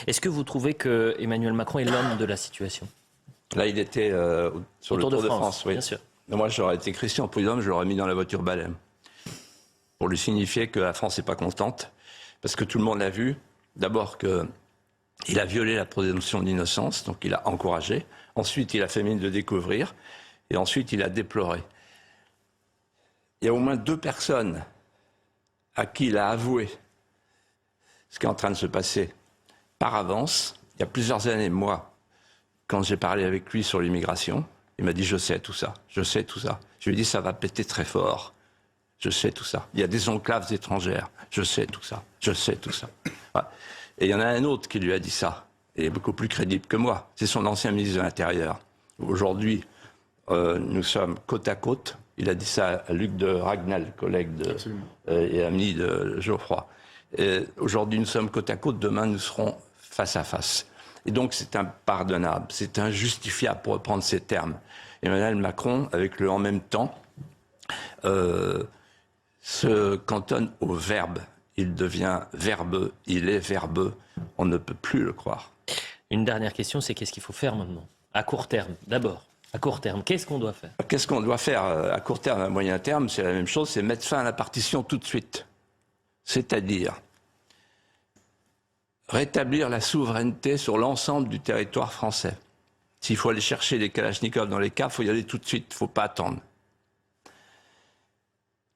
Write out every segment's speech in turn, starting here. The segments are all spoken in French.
Est-ce que vous trouvez que Emmanuel Macron est l'homme de la situation? Là, il était sur le Tour de France, oui. Bien sûr. Mais moi, j'aurais été Christian Prudhomme, je l'aurais mis dans la voiture balai. Pour lui signifier que la France n'est pas contente. Parce que tout le monde l'a vu. D'abord qu'il a violé la présomption d'innocence, donc il a encouragé. Ensuite, il a fait mine de découvrir. Et ensuite, il a déploré. Il y a au moins 2 personnes à qui il a avoué ce qui est en train de se passer par avance. Il y a plusieurs années, moi, quand j'ai parlé avec lui sur l'immigration, il m'a dit « je sais tout ça, je sais tout ça ». Je lui ai dit « ça va péter très fort, je sais tout ça. Il y a des enclaves étrangères, je sais tout ça, je sais tout ça ». Voilà. Et il y en a un autre qui lui a dit ça, et beaucoup plus crédible que moi. C'est son ancien ministre de l'Intérieur. Aujourd'hui, nous sommes côte à côte. Il a dit ça à Luc de Ragnal, collègue et ami de Geoffroy. Aujourd'hui, nous sommes côte à côte. Demain, nous serons face à face. Et donc, c'est impardonnable, c'est injustifiable, pour reprendre ces termes. Emmanuel Macron, avec le « en même temps », se cantonne au verbe. Il devient verbeux, il est verbeux. On ne peut plus le croire. Une dernière question, c'est qu'est-ce qu'il faut faire maintenant? À court terme, d'abord. À court terme, qu'est-ce qu'on doit faire? Qu'est-ce qu'on doit faire à court terme, à moyen terme? C'est la même chose, c'est mettre fin à la partition tout de suite. C'est-à-dire rétablir la souveraineté sur l'ensemble du territoire français. S'il faut aller chercher les kalachnikovs dans les caves, il faut y aller tout de suite, il ne faut pas attendre.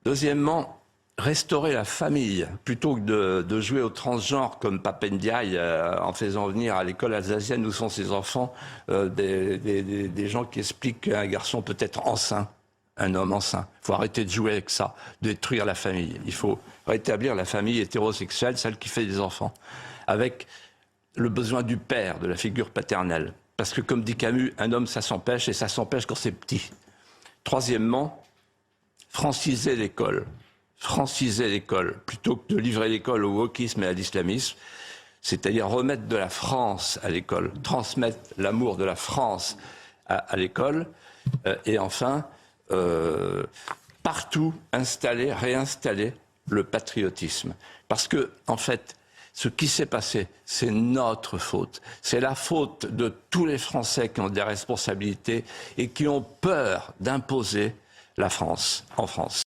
Deuxièmement, restaurer la famille, plutôt que de jouer au transgenre comme Pape Ndiaye en faisant venir à l'école alsacienne où sont ses enfants des gens qui expliquent qu'un garçon peut être enceint, un homme enceint. Il faut arrêter de jouer avec ça, de détruire la famille. Il faut rétablir la famille hétérosexuelle, celle qui fait des enfants, avec le besoin du père, de la figure paternelle. Parce que comme dit Camus, un homme ça s'empêche et ça s'empêche quand c'est petit. Troisièmement, franciser l'école. Franciser l'école, plutôt que de livrer l'école au wokisme et à l'islamisme, c'est-à-dire remettre de la France à l'école, transmettre l'amour de la France à l'école, et enfin, partout réinstaller le patriotisme. Parce que, en fait, ce qui s'est passé, c'est notre faute. C'est la faute de tous les Français qui ont des responsabilités et qui ont peur d'imposer la France en France.